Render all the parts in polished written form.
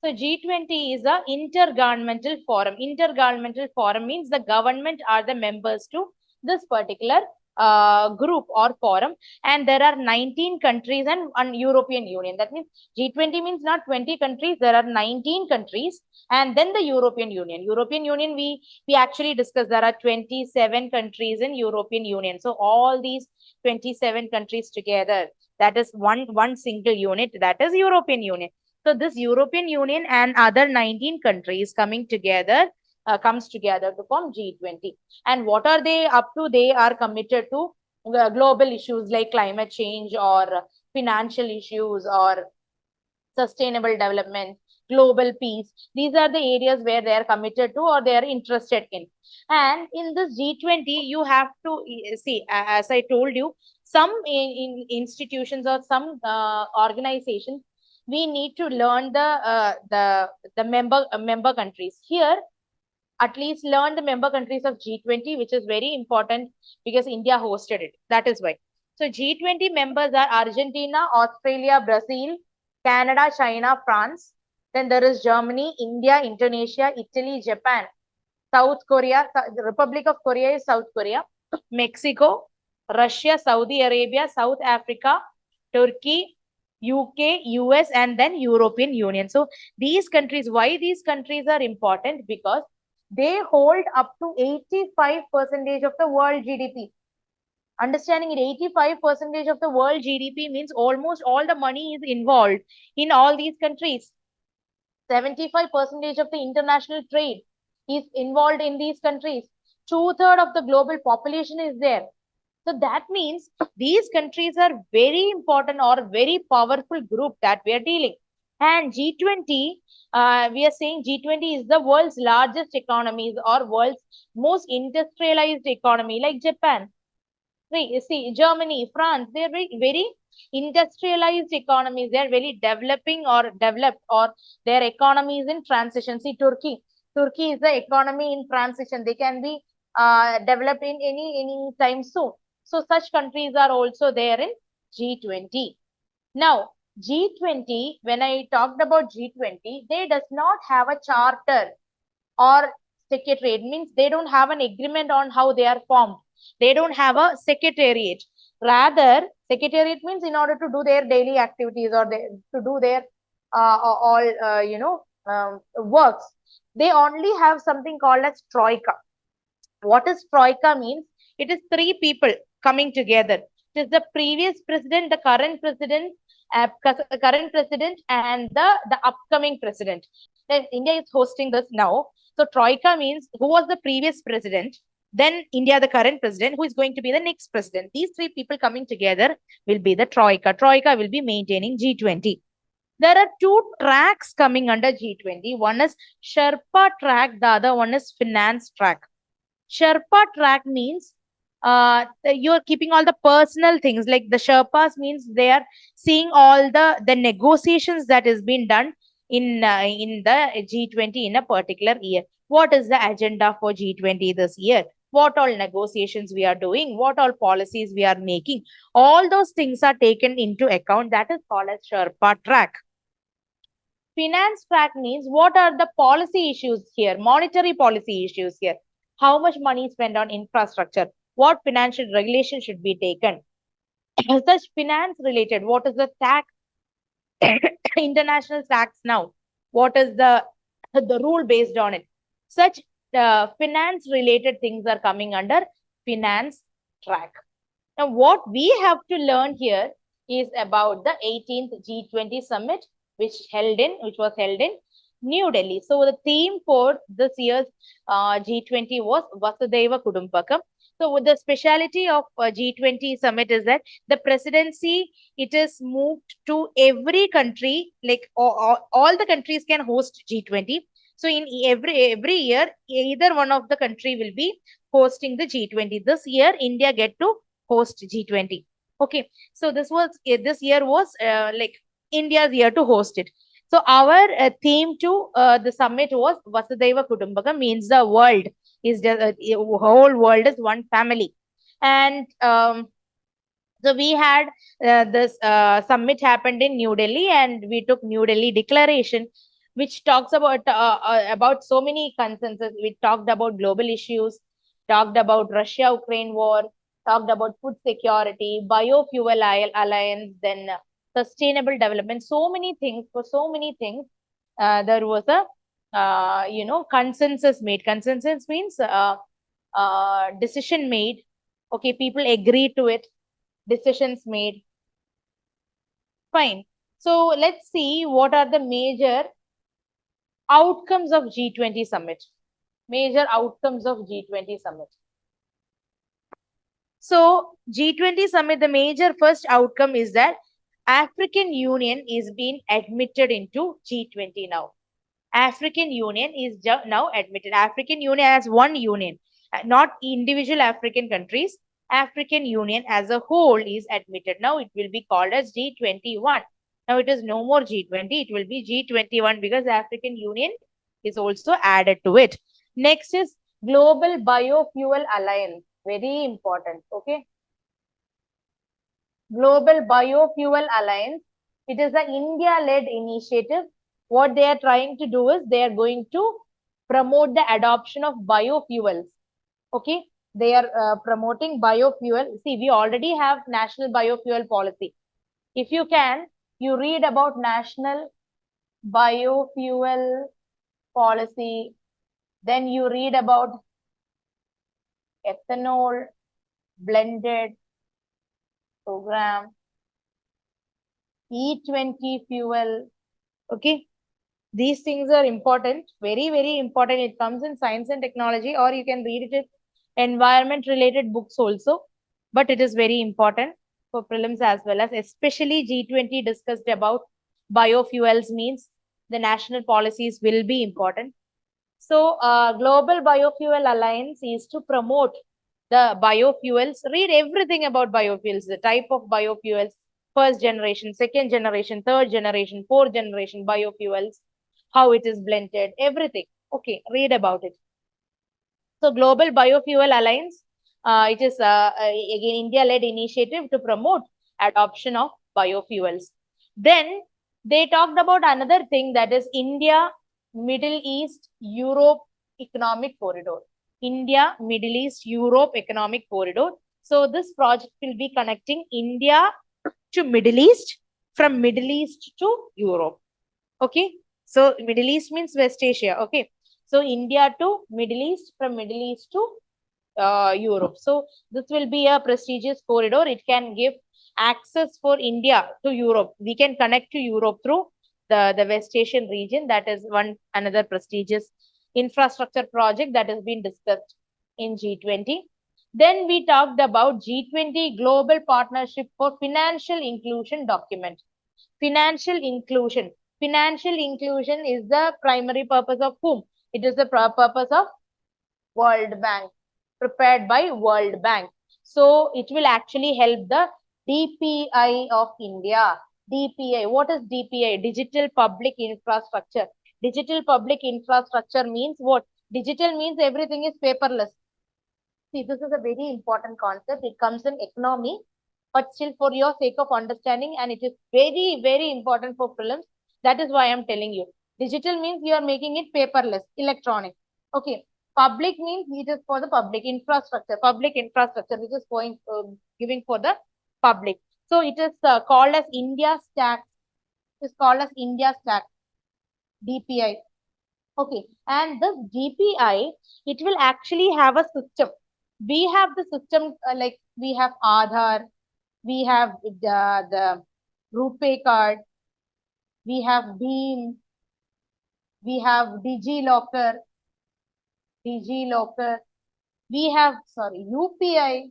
So G20 is a intergovernmental forum. Intergovernmental forum means the government are the members to this particular group or forum, and there are 19 countries and European Union. That means G20 means not 20 countries, there are 19 countries, and then the European Union. European Union, we actually discussed there are 27 countries in European Union. So all these 27 countries together, that is one single unit, that is European Union. So this European Union and other 19 countries coming together comes together to form G20. And what are they up to? They are committed to global issues like climate change or financial issues or sustainable development, global peace. These are the areas where they are committed to or they are interested in. And in this G20, you have to see, as I told you, some in institutions or some organizations, we need to learn the member countries. Here, at least learn the member countries of G20, which is very important because India hosted it. That is why. So G20 members are Argentina, Australia, Brazil, Canada, China, France. Then there is Germany, India, Indonesia, Italy, Japan, South Korea. The Republic of Korea is South Korea, Mexico, Russia, Saudi Arabia, South Africa, Turkey, UK, US, and then European Union. So these countries, why these countries are important? Because they hold up to 85% of the world GDP. Understanding it, 85% of the world GDP means almost all the money is involved in all these countries. 75% of the international trade is involved in these countries. Two-thirds of the global population is there. So that means these countries are very important or very powerful group that we are dealing. And G20, we are saying G20 is the world's largest economies or world's most industrialized economy, like Japan. See, Germany, France, they are very, very industrialized economies. They are very developing or developed or their economies in transition. See, Turkey is the economy in transition. They can be developed in any time soon. So such countries are also there in G20. Now, G20, when I talked about G20, they does not have a charter or secretary. It means they don't have an agreement on how they are formed. They don't have a secretariat. Rather, secretariat means in order to do their daily activities or to do their all works. They only have something called as troika. What is troika means? It is three people coming together. It is the previous president, the current president, and the upcoming president. India is hosting this now. So troika means who was the previous president, then India, the current president, who is going to be the next president. These three people coming together will be the troika. Troika will be maintaining G20. There are two tracks coming under G20. One is Sherpa track, the other one is finance track. Sherpa track means you're keeping all the personal things, like the Sherpas means they are seeing all the negotiations that is being done in the G20 in a particular year. What is the agenda for G20 this year? What all negotiations we are doing? What all policies we are making? All those things are taken into account. That is called as Sherpa track. Finance track means what are the policy issues here? Monetary policy issues here. How much money is spent on infrastructure? What financial regulation should be taken? Such finance related, what is the tax, international tax now? What is the rule based on it? Such finance related things are coming under finance track. Now, what we have to learn here is about the 18th G20 Summit, which was held in New Delhi. So the theme for this year's G20 was Vasudhaiva Kudumbakam. So the speciality of G20 Summit is that the presidency, it is moved to every country, like all the countries can host G20. So in every year, either one of the country will be hosting the G20. This year, India get to host G20. Okay, so this year was like India's year to host it. So our theme to the summit was Vasudhaiva Kudumbakam, means the world is whole world is one family. And so we had this summit happened in New Delhi, and we took New Delhi Declaration. which talks about so many consensus. We talked about global issues, talked about Russia-Ukraine war, talked about food security, biofuel alliance, then sustainable development. So many things. For so many things, there was a consensus made. Consensus means decision made. Okay, people agree to it. Decisions made. Fine. So let's see what are the major outcomes of G20 Summit. Major outcomes of G20 Summit. So G20 Summit, the major first outcome is that African Union is being admitted into G20 now. African Union is now admitted. African Union as one union, not individual African countries. African Union as a whole is admitted. Now it will be called as G21. Now it is no more G20, it will be G21 because African Union is also added to it. Next is Global Biofuel Alliance. Very important. Okay. Global Biofuel Alliance. It is an India-led initiative. What they are trying to do is they are going to promote the adoption of biofuels. Okay. They are promoting biofuel. See, we already have national biofuel policy. If you can, you read about national biofuel policy. Then you read about ethanol blended program, E20 fuel. Okay. These things are important, very, very important. It comes in science and technology, or you can read it in environment related books also. But it is very important for prelims as well as, especially G20 discussed about biofuels means the national policies will be important. So, Global Biofuel Alliance is to promote the biofuels. Read everything about biofuels, the type of biofuels, first generation, second generation, third generation, fourth generation biofuels, how it is blended, everything. Okay, read about it. So Global Biofuel Alliance, it is again India-led initiative to promote adoption of biofuels. Then they talked about another thing, that is India, Middle East, Europe Economic Corridor. India, Middle East, Europe Economic Corridor. So this project will be connecting India to Middle East, from Middle East to Europe. Okay. So Middle East means West Asia. Okay. So India to Middle East, from Middle East to Europe. So this will be a prestigious corridor. It can give access for India to Europe. We can connect to Europe through the West Asian region. That is another prestigious infrastructure project that has been discussed in G20. Then we talked about G20 Global Partnership for Financial Inclusion document. Financial inclusion. Financial inclusion is the primary purpose of whom? It is the purpose of World Bank, prepared by World Bank. So it will actually help the DPI of India. DPI, what is DPI? Digital Public Infrastructure. Digital Public Infrastructure means what? Digital means everything is paperless. See, this is a very important concept. It comes in economy, but still for your sake of understanding, and it is very, very important for prelims. That is why I'm telling you. Digital means you are making it paperless, electronic. Okay. Public means it is for the public infrastructure, which is giving for the public. So it is called as India Stack. It is called as India Stack, DPI. Okay. And this DPI, it will actually have a system. We have the system like we have Aadhaar, we have the RuPay card, we have Beam, we have DigiLocker, we have, UPI.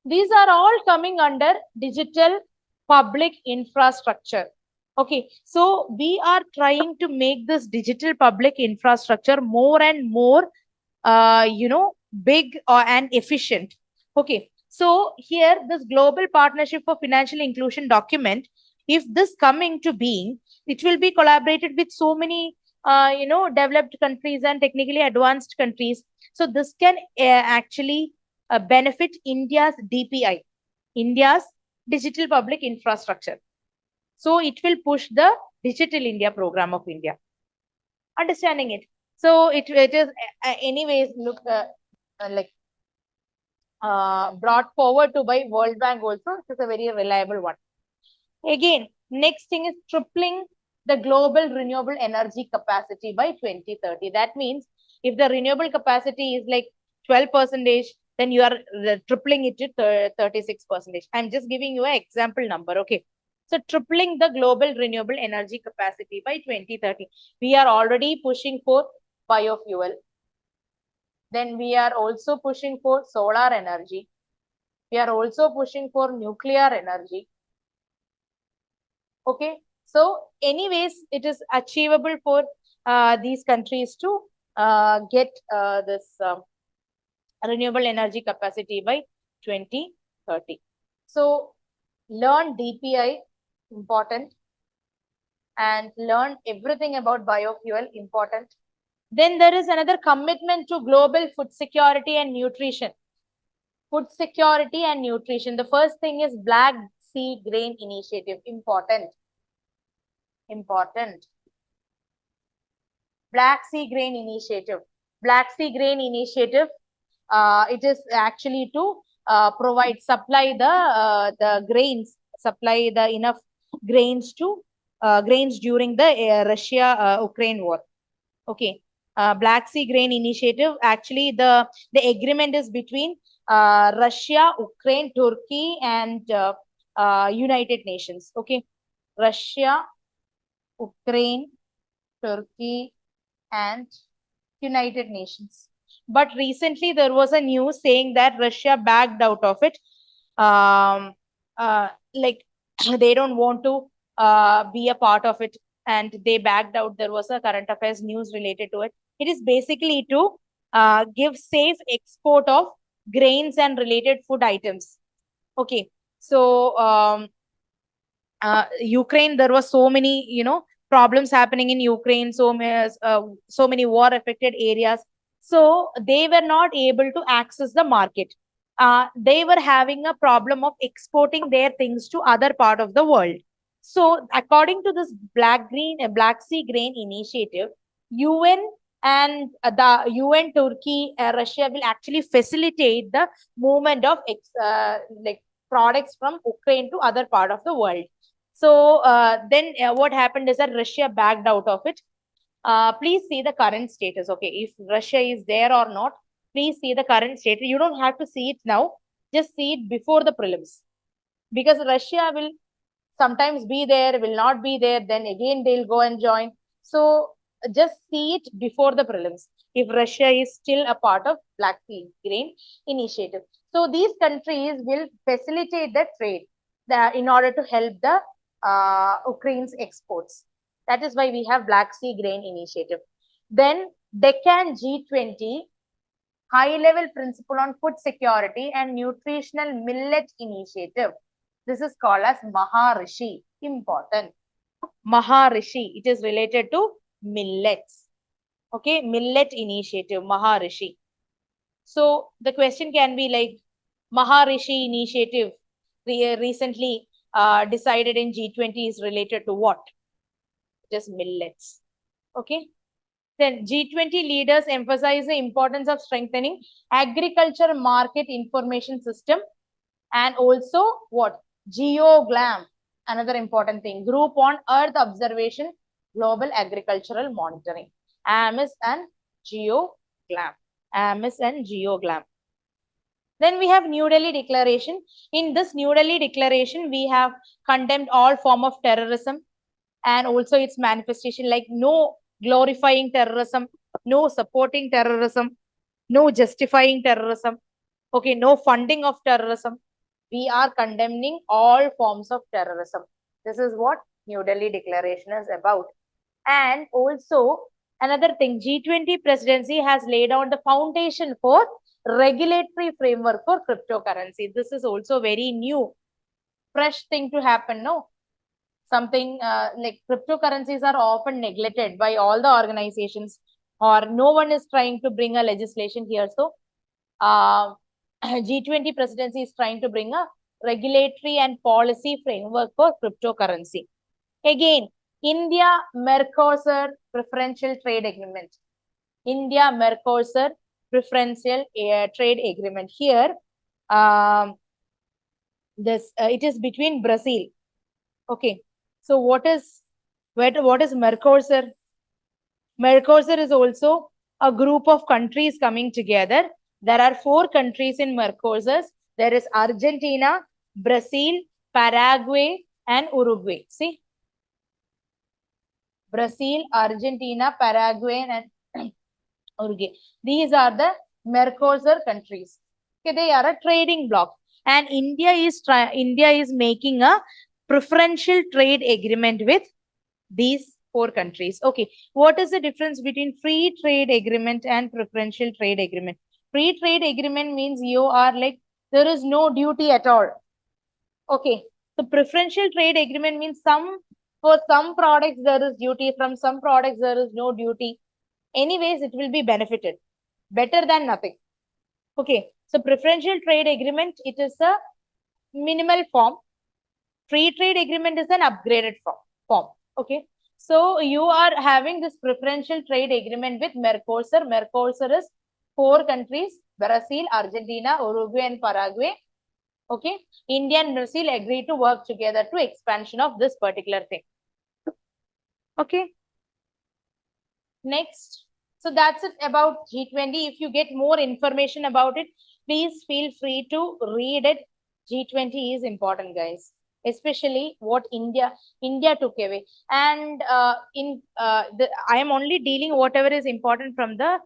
These are all coming under digital public infrastructure. Okay, so we are trying to make this digital public infrastructure more and more, big and efficient. Okay, so here this Global Partnership for Financial Inclusion document, if this coming to being, it will be collaborated with so many, developed countries and technically advanced countries. So this can actually benefit India's DPI, India's digital public infrastructure. So it will push the Digital India program of India. understanding it. So it is anyways look like brought forward to by World Bank also. It is a very reliable one. Again, next thing is tripling the global renewable energy capacity by 2030. That means if the renewable capacity is like 12%, then you are tripling it to 36%. I'm just giving you an example number. Okay. So tripling the global renewable energy capacity by 2030. We are already pushing for biofuel. Then we are also pushing for solar energy. We are also pushing for nuclear energy. Okay. So anyways, it is achievable for these countries to get this renewable energy capacity by 2030. So learn DPI, important, and learn everything about biofuel, important. Then there is another commitment to global food security and nutrition. Food security and nutrition. The first thing is Black Sea Grain Initiative, important. Important. Black Sea Grain Initiative. Black Sea Grain Initiative, it is actually to provide, supply the grains, supply the enough grains to grains during the Russia-Ukraine war. Okay. Black Sea Grain Initiative, actually the agreement is between Russia, Ukraine, Turkey, and United Nations. Okay. Russia, Ukraine, Turkey, and United Nations. But recently there was a news saying that Russia backed out of it. Like they don't want to be a part of it, and they backed out. There was a current affairs news related to it. It is basically to give safe export of grains and related food items. Okay. So Ukraine, there was so many, problems happening in Ukraine, so many war affected areas. So they were not able to access the market. They were having a problem of exporting their things to other part of the world. So according to this Black Sea Grain Initiative, UN and the UN, Turkey, Russia will actually facilitate the movement of like products from Ukraine to other part of the world. So then what happened is that Russia backed out of it. Please see the current status. Okay, if Russia is there or not, please see the current status. You don't have to see it now. Just see it before the prelims. Because Russia will sometimes be there, will not be there. Then again, they'll go and join. So just see it before the prelims. If Russia is still a part of Black Sea Grain Initiative. So these countries will facilitate the trade in order to help the Ukraine's exports. That is why we have Black Sea Grain Initiative. Then Deccan G20 high-level principle on food security and nutritional millet initiative. This is called as Maharishi. Important. Maharishi. It is related to millets. Okay, millet initiative, Maharishi. So the question can be like, Maharishi initiative recently decided in G20 is related to what? Just millets. Okay. Then G20 leaders emphasize the importance of strengthening agriculture market information system, and also what? GeoGlam, another important thing. Group on Earth Observation, Global Agricultural Monitoring. AMIS and GeoGlam. AMIS and GeoGlam. Then we have New Delhi Declaration. In this New Delhi Declaration, we have condemned all form of terrorism and also its manifestation, like no glorifying terrorism, no supporting terrorism, no justifying terrorism, okay, no funding of terrorism. We are condemning all forms of terrorism. This is what New Delhi Declaration is about. And also another thing, G20 presidency has laid out the foundation for regulatory framework for cryptocurrency. This is also very new, fresh thing to happen, no? Something like cryptocurrencies are often neglected by all the organizations, or no one is trying to bring a legislation here. So G20 presidency is trying to bring a regulatory and policy framework for cryptocurrency. Again, India Mercosur preferential trade agreement. India Mercosur preferential trade agreement. Here, it is between Brazil. Okay, so what is Mercosur? Mercosur is also a group of countries coming together. There are 4 countries in Mercosur. There is Argentina, Brazil, Paraguay, and Uruguay. See, Brazil, Argentina, Paraguay, and Uruguay. These are the Mercosur countries. Okay, they are a trading bloc, and India is making a preferential trade agreement with these 4 countries. Okay, what is the difference between free trade agreement and preferential trade agreement? Free trade agreement means you are like, there is no duty at all. Okay, so preferential trade agreement means for some products there is duty, from some products there is no duty. Anyways, it will be benefited. Better than nothing. Okay, so preferential trade agreement, it is a minimal form. Free trade agreement is an upgraded form. Okay, so you are having this preferential trade agreement with Mercosur. Mercosur is 4 countries: Brazil, Argentina, Uruguay, and Paraguay. Okay, India and Brazil agreed to work together to expansion of this particular thing. Okay, next. So that's it about G20. If you get more information about it, please feel free to read it. G20 is important, guys, especially what India took away. And I am only dealing whatever is important from the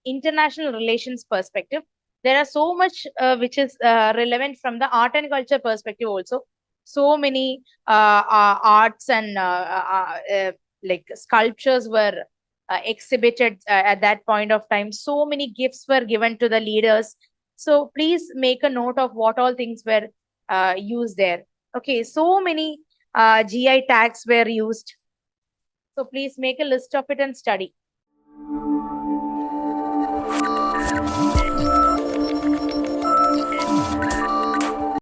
international relations perspective. There are so much which is relevant from the art and culture perspective also. So many arts and like sculptures were exhibited at that point of time. So many gifts were given to the leaders. So please make a note of what all things were used there. Okay, so many GI tags were used. So please make a list of it and study.